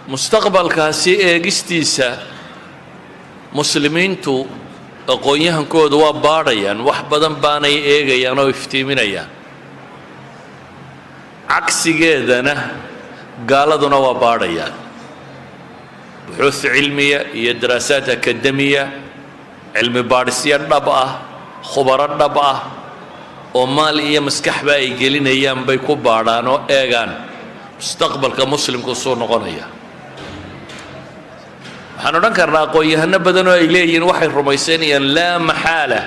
mustaqbalkaasi eegistiisa muslimiintu aqoon-yahankooda waa baadhayaan, wax badan baanay eegayaan oo iftiiminayaan. cagsigeedana gaaladuna waa baadhayaan. buxuuth cilmiya iyo daraasaad akademiya, cilmi baadhisyo dhab ah, khubaro dhab ah oo maal iyo maskaxba ay gelinayaan bay ku baadhaan oo eegaan mustaqbalka muslimku suu noqonaya. waxaan odhan karnaa aqoon-yahano badan oo ay leeyihiin waxay rumaysanayaan laa maxaala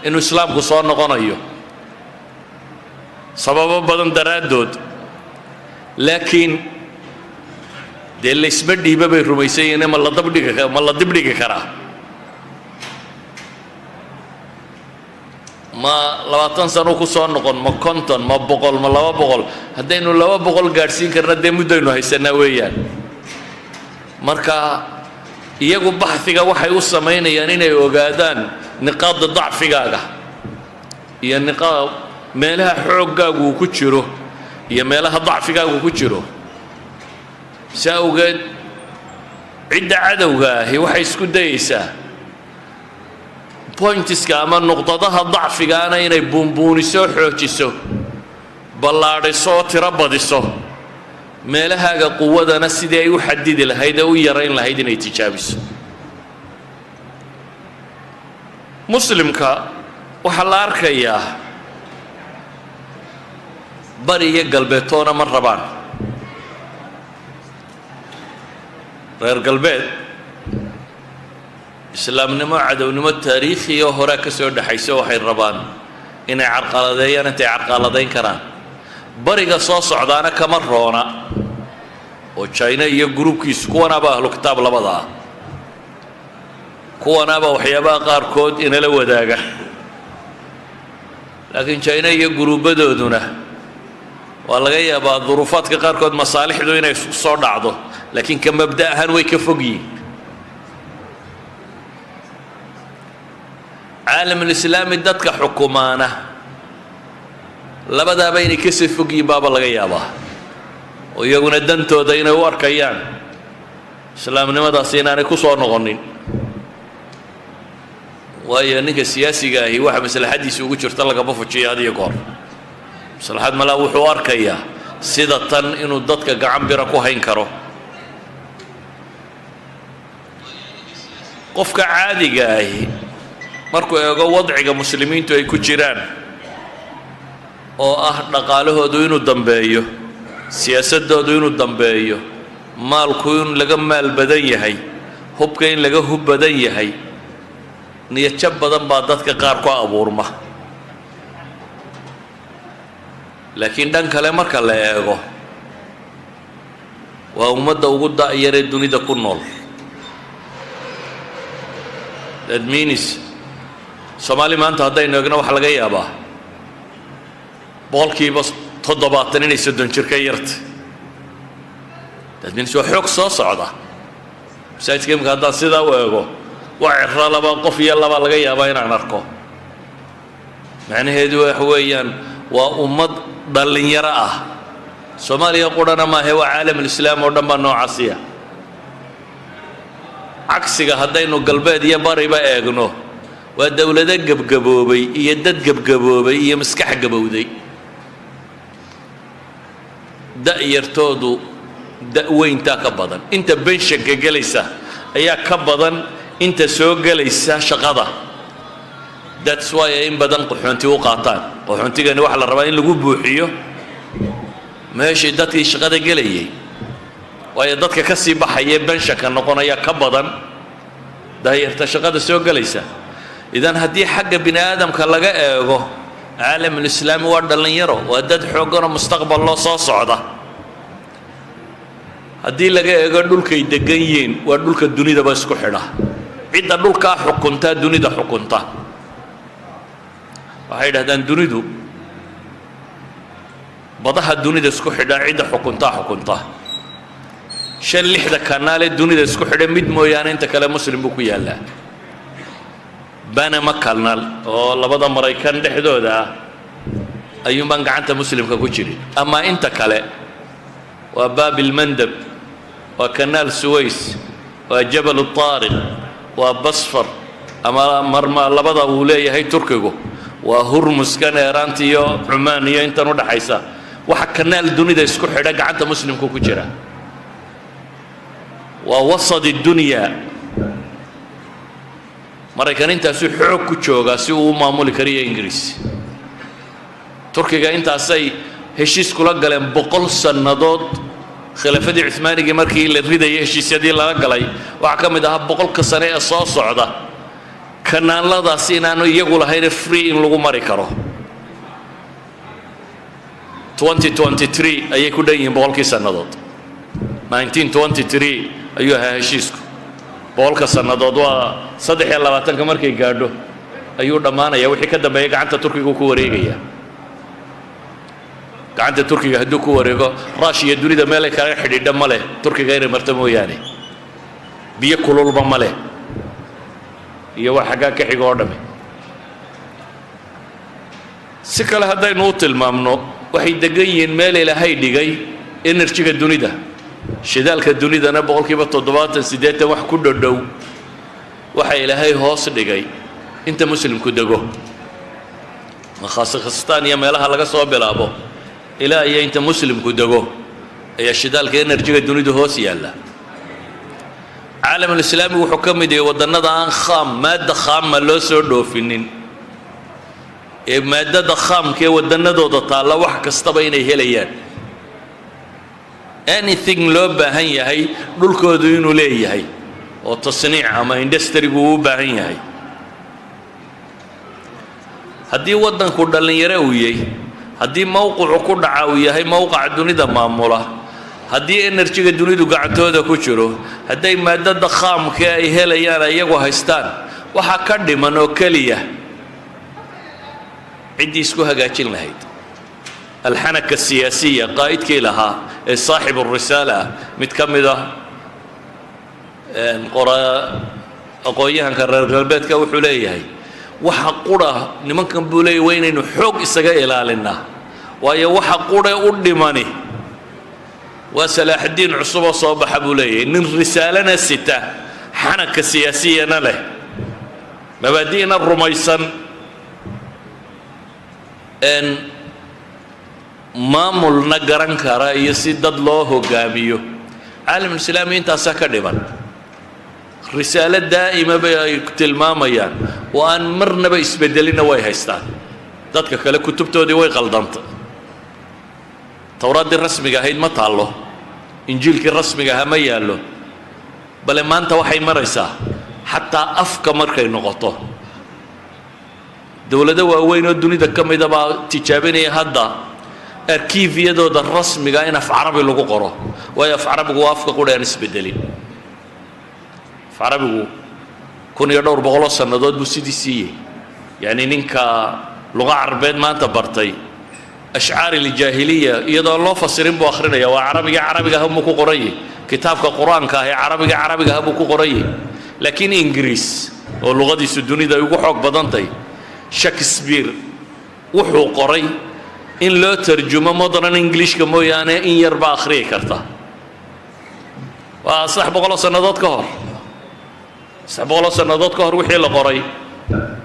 inuu islaamku soo noqonayo sababo badan daraaddood, laakiin dee laysma dhiiba bay rumaysan yihiin ma la dibdhigi karaa? ma 20 sano ku soo noqon, ma 50, ma 100, ma 200? haddaynu 200 gaadhsiin karna dee muddaynu haysanaa weeyaan. marka iyagu baxhiga waxay u samaynayaan inay ogaadaan niqaada dacfigaaga iyo meelaha xooggaagu uu ku jiro iyo meelaha dacfigaagu ku jiro. si awgeed cidda cadowga ahi waxay isku dayaysaa pointiska ama nuqdadaha dacfigaana inay buunbuuniso, xoojiso, ballaadhiso oo tiro badiso, meelahaaga quwadana sidii ay u xadidi lahayd ee u yarayn lahayd inay tijaabiso. muslimka waxaa la arkayaa bari iyo galbeedtoona ma rabaan. reer galbeed islaamnimo cadownimo taariikhiyo horaa ka soo dhexayso waxay rabaan inay carqaladeeyaan intay carqaladayn karaan. bariga soo socdaana kama roona oo China iyo gruubkiisu kuwanaaba ahlu kitaab labada ah, kuwanaaba waxyaabaha qaarkood inala wadaaga. laakiin China iyo gruubadooduna waa laga yaabaa duruufaadka qaarkood masaalixdu inay soo dhacdo, laakiin ka mabda ahaan way ka fog yihiin. caalamulislaami dadka xukumaana labadaaba inay ka sii fog yihiin baaba laga yaabaa, oo iyaguna dantooda inay u arkayaan islaamnimadaasi inaanay ku soo noqonin. waayo ninka siyaasiga ahi waxa maslaxadiisa ugu jirta lagama fujiyo had iyo goor. maslaxad malaa wuxuu arkayaa sida tan inuu dadka gacan bira ku hayn karo. qofka caadiga ahi markuu eego wadciga muslimiintu ay ku jiraan oo ah dhaqaalahoodu inuu dambeeyo, siyaasadoodu inuu dambeeyo, maalku in laga maal badan yahay, hubka in laga hub badan yahay, niyadjab badan baa dadka qaar ku abuurma. laakiin dhan kale marka la eego waa ummadda ugu da'yaree dunida ku nool. that means Soomaali maanta haddaynu eegno waxaa laga yaabaa boqolkiiba 70 inay 30 jir ka yartay. that means waa xoog soo socda. masaajidka imika haddaan sidaa u eego waa ciro laba qof iyo laba laga yaabaa inaan arko. macnaheedu waxa weeyaan waa ummad dhallinyaro ah. Soomaaliya qurana maahe waa caalamulislaam oo dhan baa noocaasiya. cagsiga haddaynu galbeed iyo bariba eegno waa dowlado gebgaboobay iyo dad gebgaboobay iyo maskax gabowday. da'yartoodu da'weyntaa ka badan, inta benshanka gelaysa ayaa ka badan inta soo gelaysa shaqada. that's why ay in badan qaxoonti u qaataan. qaxoontigani waxaa la rabaa in lagu buuxiyo meeshii dadkii shaqada gelayay, waayo dadka ka sii baxaya benshanka noqonaya ka badan da'yarta shaqada soo gelaysa. idan haddii xagga bini aadamka laga eego caalamulislaami waa dhallinyaro, waa dad xoogganoo mustaqbal loo soo socda. haddii laga eego dhulkay degan yihiin waa dhulka dunidaba isku xidha. cidda dhulkaa xukuntaa dunida xukunta. waxay yidhahdaan dunidu badaha dunida isku xidha cidda xukuntaa xukunta. 5-6 kanaalee dunida isku xidha mid mooyaane inta kale muslim buu ku yaallaa. Panama Canal oo labada Maraykan dhexdooda ah ayuun baan gacanta muslimka ku jirin. ama inta kale waa baabil mandab وكنال سويس وجبل الطارق وبصفر أما مرمى لبضا وليه هي تركيغو وهرمز كان إيرانتيو عمانية انت نودا حيسا waxa kanaal dunida isku xidha gacanta muslimku ku jira waa wasad dunya maraykan intaasuu xoog ku jooga si uu maamuli kariyo ingiriis turkiga intaasay heshiis kula galeen 100 sannadood khilaafadii Uthmaaniga markii la ridayay heshiisyadii laga galay waxa ka mid ah 100 sano ee soo socda kanaaladaas inaanu iyagu lahayn free in lagu mari karo 2023 ayay ku dhan yihiin 100 sannadood 1923 ayuu ahaa heshiisku 100 sannadood waa 23 markay gaadho ayuu dhammaanaya wixii ka dambeeyay gacanta turkiga ku wareegaya gacanta turkiga hadduu ku wareego Russia dunida meel ay kala xidhiidha ma leh turkiga inay marto mooyaane biyo kululba ma leh iyo wax xagga ka xigo oo dhame si kale haddaynu tilmaamno waxay degan yihiin meel ilaahay dhigay energy-ga dunida shidaalka dunidana 70% wax ku dhow waxa ilaahay hoos dhigay inta muslimku dego khaasatan iyo meelaha laga soo bilaabo ilaa iyo inta muslimku dego ayaa shidaalka energy-ga dunida hoos yaala caalamul islaami wuxuu ka mid yahay wadannada aan khaam maada khaam loo soo dhoofinin ee maadada khaamka wadannadooda taala wax kastaba inay helayaan anything loo baahan yahay dhulkoodu inuu leeyahay oo tasniic ama industry-gu u baahan yahay haddii waddanku dhalinyaro uu yahay haddii mowqicu ku dhaca uu yahay mowqac dunida maamula haddii energy-ga dunidu gacantooda ku jiro hadday maadada khaamka ay helayaan iyagu haystaan waxa ka dhiman oo kaliya عندي اسكو هجاجين لهيد الحنكة السياسية قائد كيلها صاحب الرسالة متكملة قرى أقويها كرر البيت كوحوليه هي وحقورة نمكن بولي وين إنه حق السجاي لنا وهي وحقورة قدماني وسلاح الدين عصبة صباح بولي إن الرسالة الستة حنكة سياسية نله مبادئنا الرميسان ان maamulna garan kara iyo si dad loo hogaamiyo caalamul islaami intaas ka dhiban risaalo daa'ima bay tilmaamayaan oo aan marnaba isbedelina way haystaan dadka kale kutubtoodii way qaldanta tawraadii rasmiga ahayd ma taalo injiilkii rasmiga ahaa ma yaalo bale maanta waxay maraysaa xataa afka markay noqoto dawladda waaweyn oo dunida ka mid ah tijaabinaya hadda arkiifyadooda rasmiga in af carabi lagu qoro way af carabigu afka qudaan isbedelin af carabigu kun iyo dhowr boqol sanadood buu sidii siiyay yani ninka luqa carbeed maanta bartay ashcaar al-jahiliya iyadoo loo fasirin buu akhrinaya waa carabiga hum ku qorayay kitaabka quraanka ah carabiga buu ku qorayay laakiin ingiriis oo luqadiisu dunida ugu xoog badantay Shakespeare wuxuu qoray in loo tarjumo modern English-ka mooyaane in yar ba akhriyi karta waa sax boqol sanadood ka hor wixii la qoray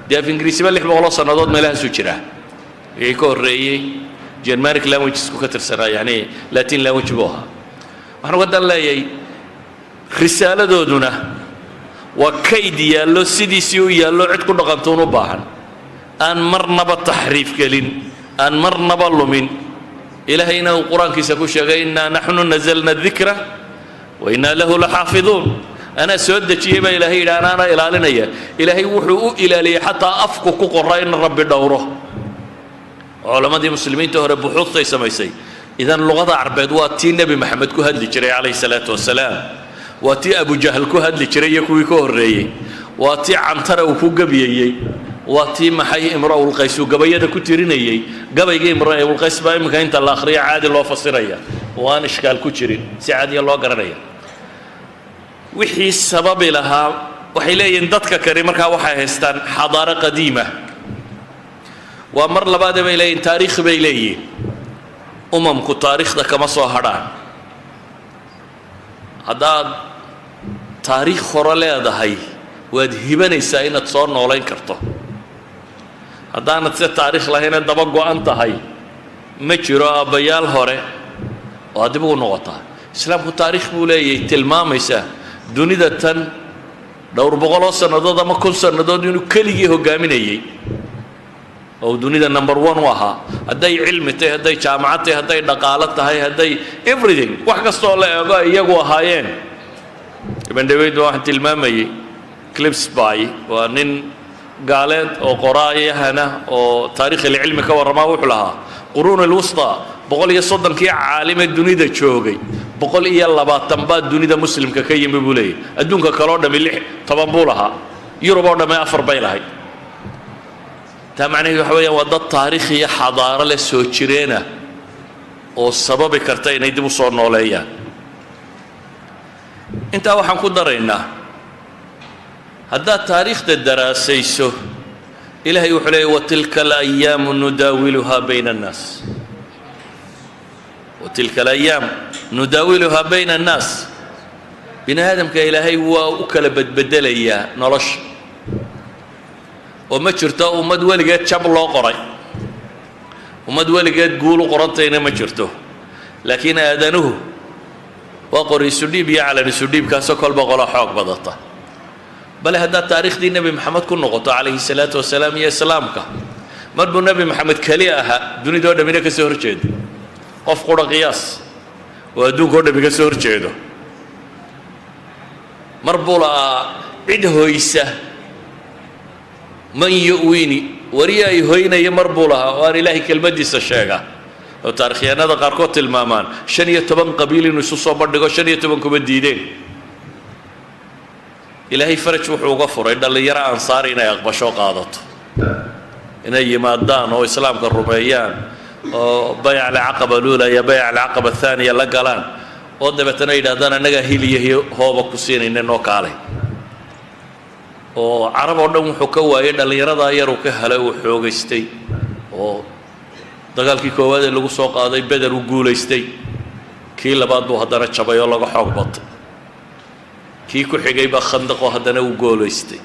dee ingiriisi ba 600 sanadood meelahaas u jira ee ka horeeyay Germanic languages ku ka tirsanaa yani Latin language buu ahaa waxaan wadan leeyahay risaaladooduna waa kayd yaallo sidiisii u yaallo cid ku dhaqantoon u baahan aan marnaba taxriif gelin aan marnaba lumin ilaahayna uu quraankiisa ku sheegay inna nahnu nazalna dhikra wa inna lahu lahaafidun ana soo dajiyay ba ilaahay ilaana ilaalinaya ilaahay wuxuu u ilaaliyay xataa afku ku qoray in rabbi dhowro culamadii muslimiinta hore buxuuftay samaysay idan luqada carbeed waa tii nabi maxamed ku hadli jiray alayhi salaatu wasalaam waa tii abu jahl ku hadli jiray iyo kuwii ka horeeyay waa tii cantara uu ku gabiyay waa tii maxay imraa'ul qays gabayada ku tirinayay gabayga imraa'ul qays baa imka inta la akhriyo caadi loo fasiraya waan ishkaal ku jirin si caadi loo garanaya wixii sabab ilaha waxay leeyihiin dadka kale markaa waxay haystaan xadaara qadiima waa mar labaad bay leeyihiin taariikh bay leeyihiin umamku taariikhda kama soo hadhaan haddaad taariikh hore leedahay waad hibanaysaa inaad soo noolayn karto haddaanad se taariikh lahaynee daba go-an tahay ma jiro aabbayaal hore oo dib ugu noqotaa islaamku taariikh buu leeyahay tilmaamaysaa dunida tan dhowr boqoloo sannadood ama 1000 sannadood inuu keligii hogaaminayay oo dunida number 1 u ahaa hadday cilmi tahay hadday jaamacad tahay hadday dhaqaalo tahay hadday everything wax kastoo la eego iyagu ahaayeen ibn david waxaan tilmaamayay clips by waa nin gaaleed oo qoraayahana oo taariikh cilmi ka warrama wuxuu lahaa quruun alwusta 130 kii caalime dunida joogay 120 baa dunida muslimka ka yimi buu leeyahay adduunka kale oo dhami 10 buu lahaa yurub oo dhami 4 bay lahayd taa macnaheedu waxa weeyaan waa dad taariikh iyo xadaaro leh soo jireena oo sababi karta inay dib u soo nooleeyaan intaa waxaan ku daraynaa haddaad taariikhda daraasayso ilaahay wuxuu leeyahay watilka alayaamu nudaawiluhaa bayna annaas وتلك الأيام نداولها بين الناس بني آدم كإلهي وأكل بدليا نرش وما شرته وما دول جات شاب الله قري وما دول جات قولوا قرطين ما شرته لكن آذنه وقر السديب يعلن السديب كاسكول بقول حق بضطة بل هذا تاريخ دين النبي محمد كن نقطة عليه الصلاة والسلام يا سلامك مربو النبي محمد كليئها دوني دور منك سهر جد qof qura qiyaas oo adduunka oo dhan ka soo horjeedo marbula cid hoysa man yuwini wariya ay hoynaya marbula oo aan ilaahay kelmadiisa sheega oo taariikhyada qaar kood tilmaamaan 15 qabiil inuu isu soo bandhigo 15 kuma diideen ilaahay faraj wuxuu uga furay dhalinyaro ansaar inay aqbasho qaadato inay yimaadaan oo islaamka rumeeyaan وبيع العقبة الأولى يا بيع العقبة الثانية لقلان ودبتنا إذا دانا نجا هي هو بكسين إنه نوكالي وعرب عندهم حكوا إن اللي يرضى يروك هلا وحوق يستي ودقال كي كواد اللي سوق هذا بدر وقول يستي كي لبعضه هذا الشباب يلا حوق بط كي كل حجيبه خندق وهذا وقول يستي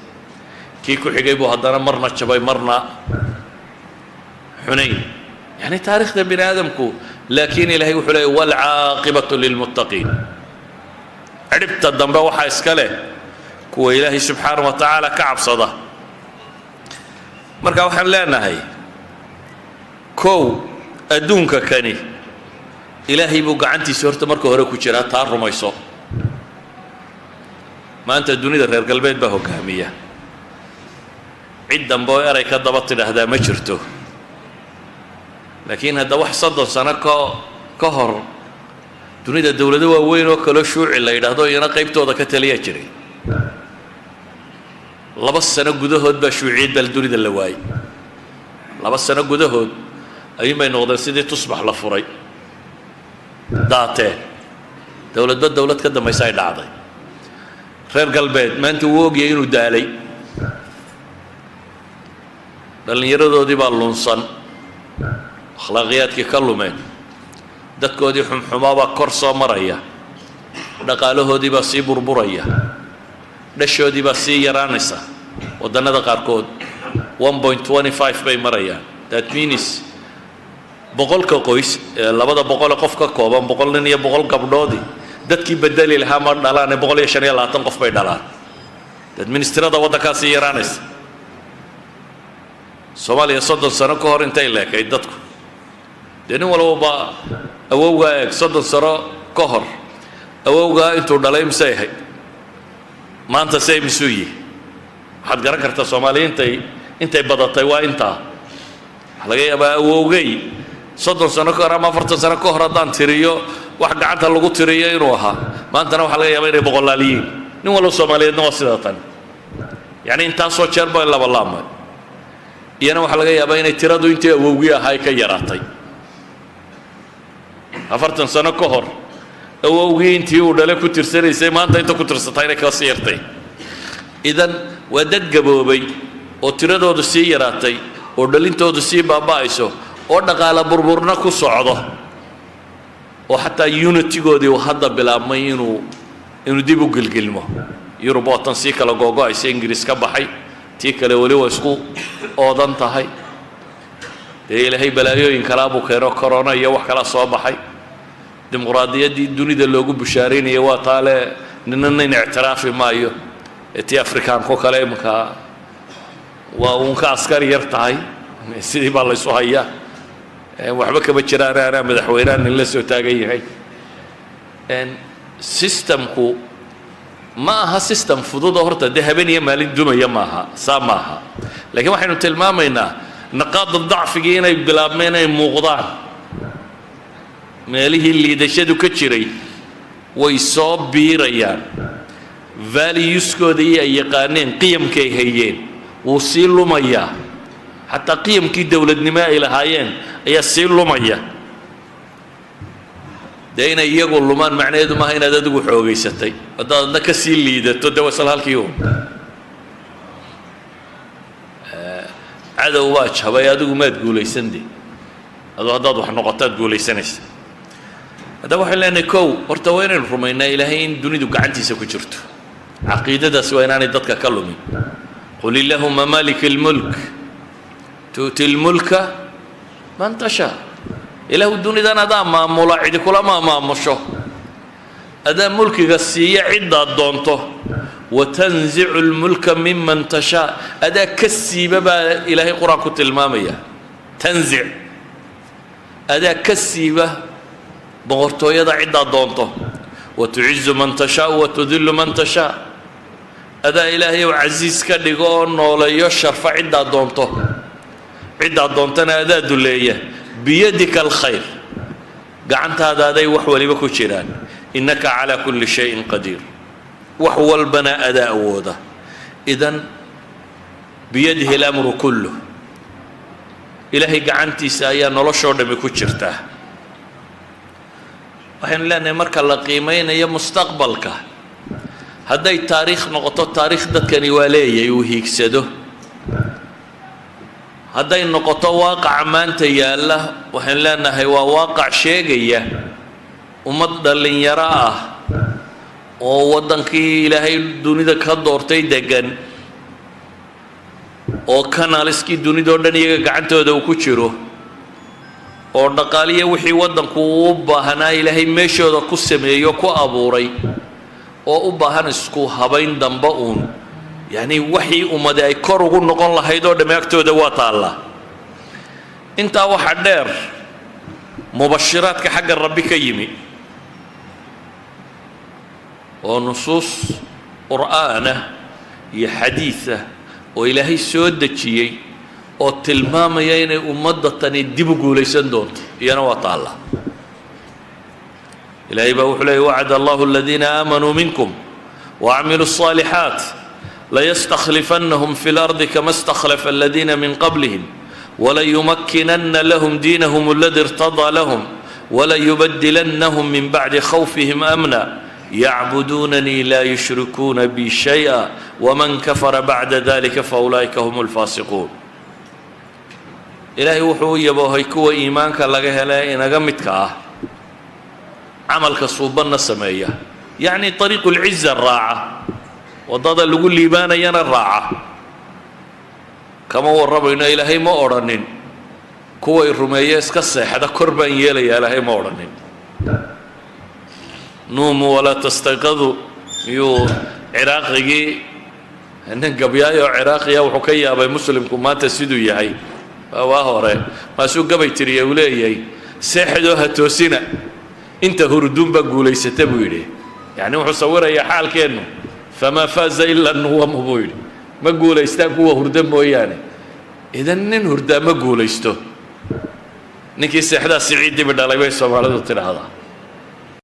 كي كل حجيبه هذا مرنا الشباب مرنا حنين يعني تاريخ بني آدمكو لكن إلهي وحلي والعاقبة للمتقين عرفت الدنبا وحا إسكاله كو إلهي سبحانه وتعالى كعب صدا مركا وحن لنا هاي كو أدونك كاني إلهي بوقع عنتي سورة مركو هركو جرات تار رميصو ما أنت الدنيا غير قلبين بهو كامية عدن بو يرى كدبط هذا ما جرته لكن هذا واحد صدق سنة كهر دنيا الدولة دوا وين وكلو شوع اللي يرادو ينا قيبتو ذا كتلية جري لبس سنة جده هاد بشوعيد بالدنيا اللواي لبس سنة جده هاد أي ما ينقدر سيدي تصبح لفوري داته دولة كده ما يساعد عادي خير قلبي ما أنت ووق ينو دالي لأن يردو دي باللونسان أخلاقياتك كلمين dadkoodii xumxumaaba kor soo maraya dhaqaalahoodii baa sii burburaya dhashoodii baa sii yaraanaysa wadannada qaarkood 1.25 bay marayaan that means boqolka qoys labada boqol qof ka kooban boqol nin iyo boqol gabdhoodii dadkii bedeli lahaa ma dhalaan 125 qof bay dhalaan that means tirada waddanka sii yaraanaysa Soomaaliya 30 sano ka hor intay leekay dadku deni walba awowga eeg 30 sano ka hor awowga intuu dhalay misay maanta say misuuyi waxaad garan kartaa Soomaaliyiinta intay badatay waa inta laga yaabaa awowgay 30 sano ka hor ama 40 sano ka hor haddaan tiriyo wax gacanta lagu tiriyo inuu ahaa maantana waxa laga yaabaa inay boqolaaliyiin nin walba Soomaaliyeedna waa sidaa tan yani intaasoo jeer baa laba laamay iyana waxa laga yaabaa inay tiradu intii awowgii ahaa ka yaraatay 40 sano ka hor awowgii intii uu dhalay ku tirsanaysay maanta inta ku tirsatayna ka sii yartay idan waa dad gaboobay oo tiradoodu sii yaraatay oo dhalintoodu sii baaba'ayso oo dhaqaale burburna ku socdo oo xataa unity-goodii uu hadda bilaabmay inuu inuu dib u gilgilmo yurub oo tan sii kala googo'aysa ingiriis ka baxay tii kale weli waa isku oodan tahay dee ilaahay balaayooyin kalaa buu keeno corona iyo wax kala soo baxay dimuqraadiyaddii dunida loogu bushaaraynaya waa taale ninna in ictiraafi maayo tii afrikaanko kale imanka waa uun ka askari yar tahay sidii baa laysu hayaa waxba kama jiraan anaa madaxweynahan in la soo taagan yahay systemku ma aha system fudud oo horta dee habeen iyo maalin dumaya maaha saa maaha laakiin waxaynu tilmaamaynaa naqaada dacfigii inay bilaabmeen inay muuqdaan meelihii liidashadu ka jiray way soo biirayaan valueskoodii ay yaqaaneen qiyamkay hayeen wuu sii lumayaa xataa qiyamkii dowladnimo ay lahaayeen ayaa sii lumaya dee inay iyagu lumaan macnaheedu maaha inaad adigu xoogaysatay haddaad adna ka sii liidato dee wasal halkii un cadow baa jabay adigu maad guulaysan de adoo haddaad wax noqotaad guulaysanaysa haddaba waxaan leenahay kow horta waa inaynu rumaynaa ilaahay in dunidu gacantiisa ku jirto caqiidadaasi waa inaanay dadka ka lumin qul illahuma maalika almulk tu'ti almulka man tashaa ilaahu dunidan adaa maamula cidi kulama maamusho adaa mulkiga siiya ciddaad doonto watanzicu almulka miman tashaa adaa ka siiba baa ilaahay qur-aan ku tilmaamaya tanzic adaa ka siiba boqortooyada ciddaad doonto watucizu man tashaa watudillu man tashaa adaa ilaahay ou casiis ka dhigo oo nooleeyo sharfa ciddaad doonto ciddaad doontana adaa duleeya biyadika alkhayr gacantaada aday wax waliba ku jiraan innaka calaa kulli shayin qadiir wax walbana adaa awooda idan biyadihi alamru kulluh ilaahay gacantiisa ayaa noloshoo dhammi ku jirtaa waxaynu leenahay marka la qiimeynayo mustaqbalka hadday taariikh noqoto taariikh dadkani waa leeyahay uu hiigsado hadday noqoto waaqaca maanta yaalla waxaan leenahay waa waaqac sheegaya ummad dhallinyaro ah oo waddankii ilaahay dunida ka doortay degan oo kanaaliskii dunidao dhan iyaga gacantooda uu ku jiro oo dhaqaaliya wixii waddanku uu baahanaa ilaahay meeshooda ku sameeyo ku abuuray oo u baahan isku habayn damba uun yacni waxii ummadi ay kor ugu noqon lahayd oo dhamme agtooda waa taallaa intaa waxaa dheer mubashiraadka xagga rabbi ka yimi oo nusuus qur'aanah iyo xadiidah oo ilaahay soo dejiyey oo tilmaamaya inay ummadda tani dib u guulaysan doonto iyana waa taalla ilaahay baa wuxuu leeyay wacada allahu aladiina aamanuu minkum waacmiluu الصaalixaat layastakhlifannahum fi اlardi kama istakhlafa aladiina min qablihim walayumakkinanna lahum diinahum aladi irtadaa lahum walayubadilannahum min bacdi khawfihim amna yacbudunanii laa yushrikuuna bi shayئa waman kafara bacda dalika faulaa'ika hum اlfaasiquun ilaahay wuxuu u yaboohay kuwa iimaanka laga hele inaga midka ah camalka suubanna sameeya yacni طariiqu اlciza raaca waddada lagu liibaanayana raaca kama warramayno ilaahay ma odhanin kuway rumeeye iska seexda kor baan yeelayaa ilaahay ma odhanin nuumuu walaa tastayqaduu miyuu ciraaqigii nin gabyaayoo ciraaqiya wuxuu ka yaabay muslimku maanta siduu yahay waa hore maasuu gabay tiriye uu leeyahay seexdoo ha toosina inta hurduun baa guulaysata buu yidhi yacni wuxuu sawirayaa xaalkeennu famaa faaza ila nuwamu buu yidhi ma guulaystaan kuwa hurda mooyaane idan nin hurdaa ma guulaysto ninkii seexdaa siciid dibi dhalay bay soomaalidu tidhaahdaa